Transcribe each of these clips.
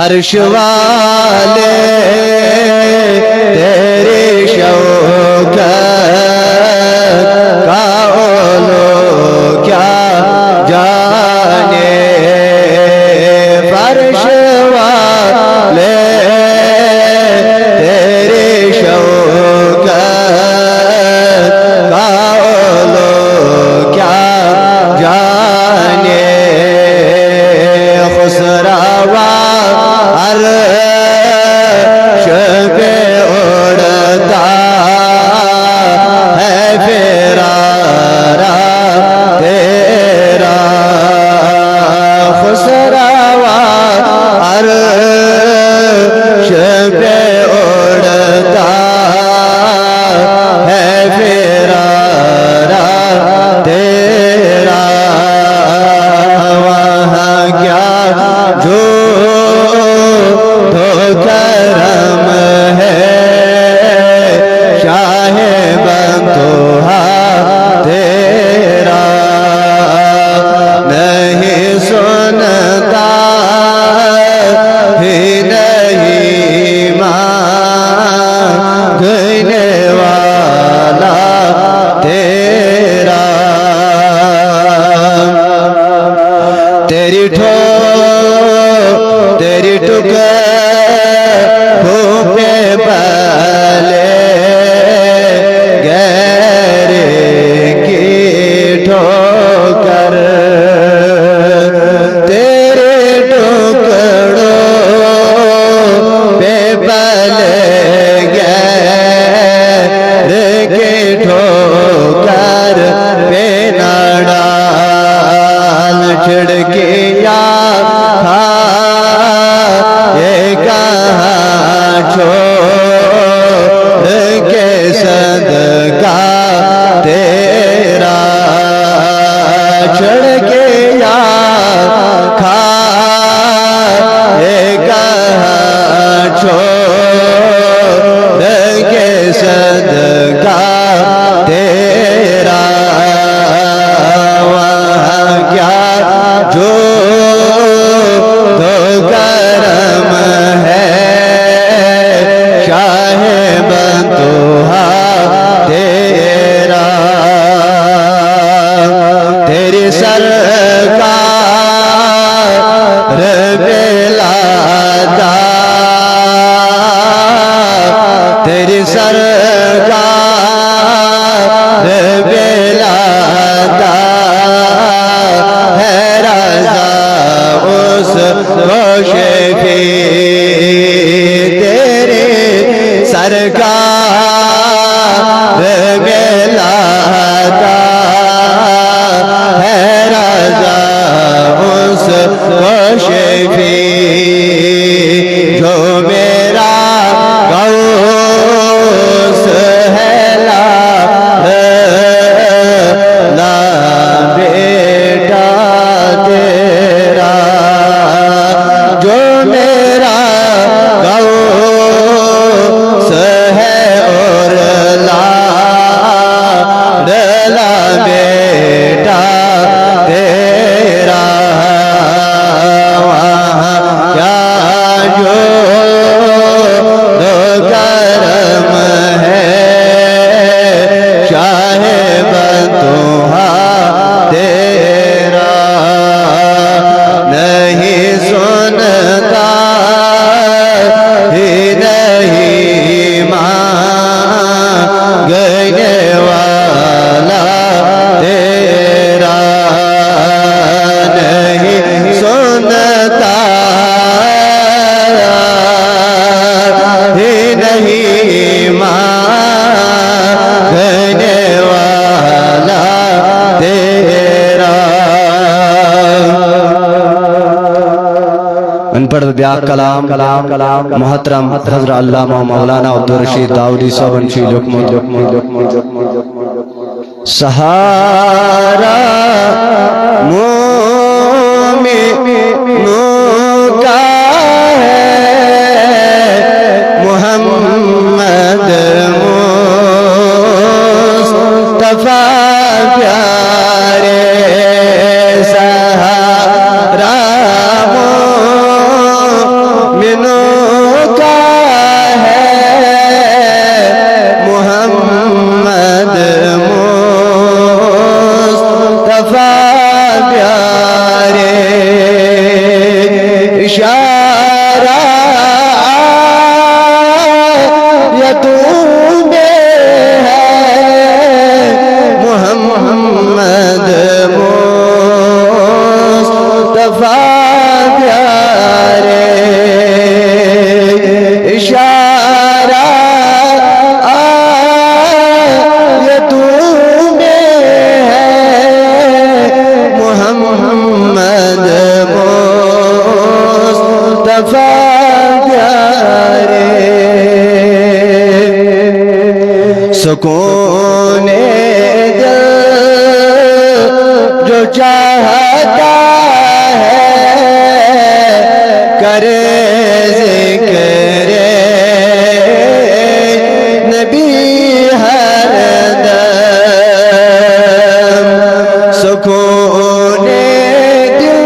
अर्श वाले तेरी शौकत का ओलो क्या जाने। फर्श वाले तेरी शौकत का ओलो क्या जाने। खुसरावा अर्श पे उड़ता है फिरारा तेरा। खुसरावा अर्श पे उड़ता है फिरारा तेरा। वहाँ क्या जो तो करम है शाहे बंतुहा तेरा। नहीं सुनता ही नहीं मांगने वाला तेरा। तेरी टुक पे पले गैर की ठोकर। तेरे टुकड़ों पे पले गैर की ठोकर पे न डाल। छिड़कियाँ छोड़ के सदका तेरा। चढ़ के या खा छोड़ के सदका तेरा। वहाँ क्या जो तो करम है शाहे बंतुहा तेरा। तेरी सरकार बेलादा, तेरी सरकार बेलादा है रज़ा उस रोशेफी। तेरे सरकार बेलादा है रज़ा उस रोशेफी। जो मेरा गौस है ला बेटा तेरा। जो मेरा गौस है और ला बेटा तेरा। वहाँ क्या जो दो करम है शाहे बंतुहा तेरा। नहीं सुनता ही नहीं मांगने वाला तेरा। नहीं सुनता ही नहीं मांगने वाला तेरा। अनपढ़ ब्या कलाम मोहतरम हज़रत अल्लामा मौलाना अब्दुल रशीद दाऊदी साहब सहारा मोमिनों का है मोहम्मद मुस्तफा प्यारे। सहारा मुस्तफा प्यारे सुकून दिल जो चाहता है करे ज़िक्र नबी हर दम सुकून दिल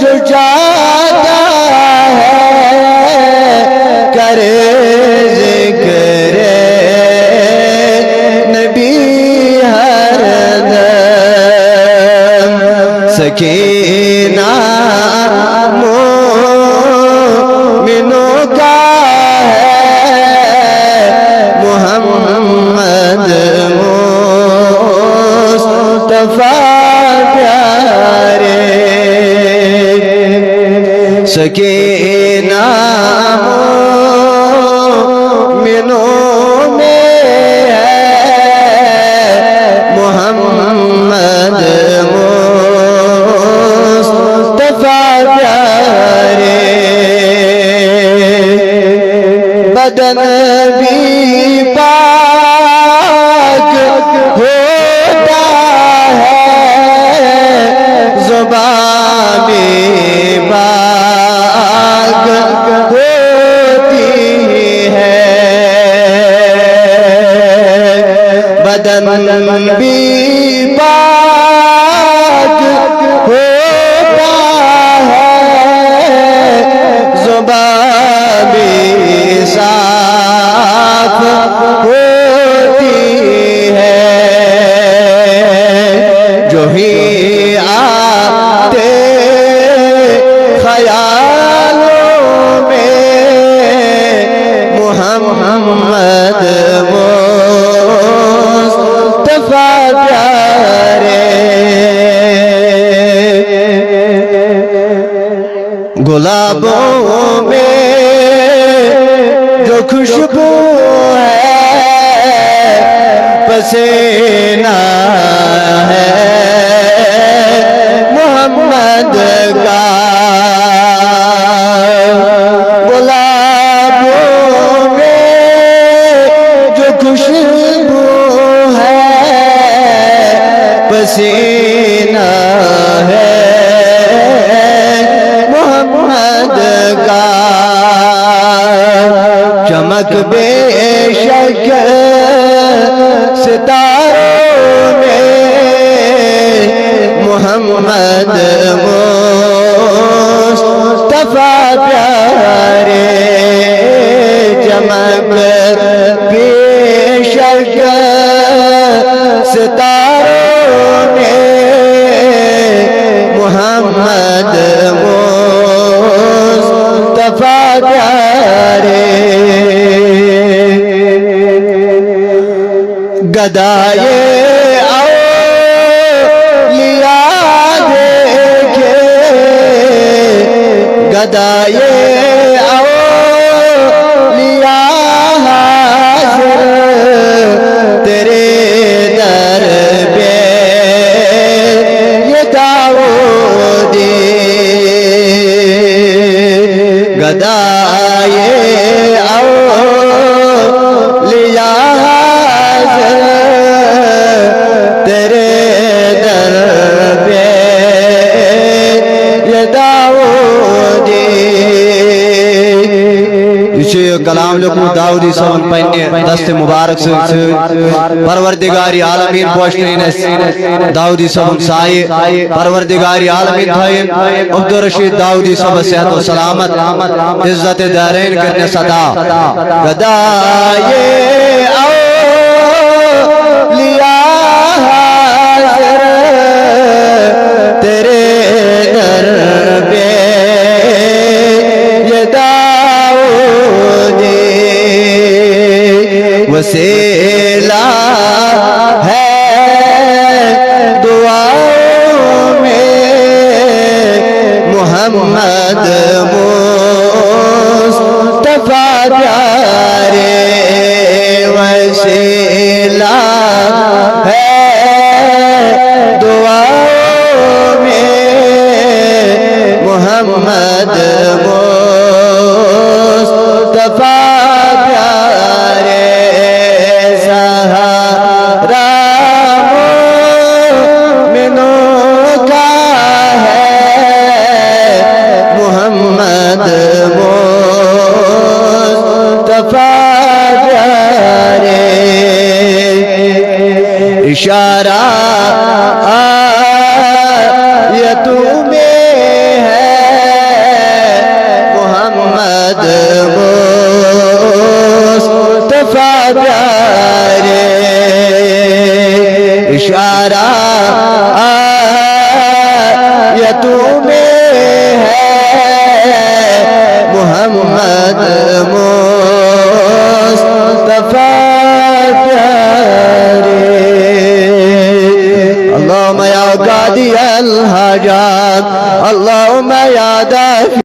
जो चाहता है करे ज़िक्र नबी हर दम सकीना मोमिनों का मुस्तफा प्यारे सकीना मोमिनों में है मोहम्मद मुस्तफा प्यारे बदन भी पाक होता है ज़ुबान भी पाक होती है बदन भी पाक होता है ज़ुबान भी साफ होती है जो ही आते ख्यालों में मोहम्मद मुस्तफा प्यारे गुलाबों में जो खुशबू है पसीना है मोहम्मद का गुलाबों में जो खुशबू है पसीना है मोहम्मद का चमक बेशक सितारों में मोहम्मद मुस्तफा प्यारे चमक बेशक सितारों में मोहम्मद मुस्तफा प्यारे गदाए औलिया देखे गदाए औलिया हाज़िर तेरे दर पे ये दाऊदी गदाए औलिया तेरे दर पे ये दाऊदी कलाम लिखू दाऊदी सबन पन्ने दस्ते मुबारक से परवरदिगारी आलमीन पोषण दाऊदी सबन साए परवरदिगारी आलमीन थाइन अब्दुल रशीद दाऊदी सब सेहत व सलामत इज्जत दारैन करने सदा गदाए औलिया हाज़िर तेरे दर पे ये दाऊदी वसीला है दुआओं में मोहम्मद मुस्तफा प्यारे वसीला है दुआओं में तुम्हें है मोहम्मद मुस्तफा प्यारे। अल्लाहुम्मा या कादी अल हाजात, अल्लाहुम्मा या दाफी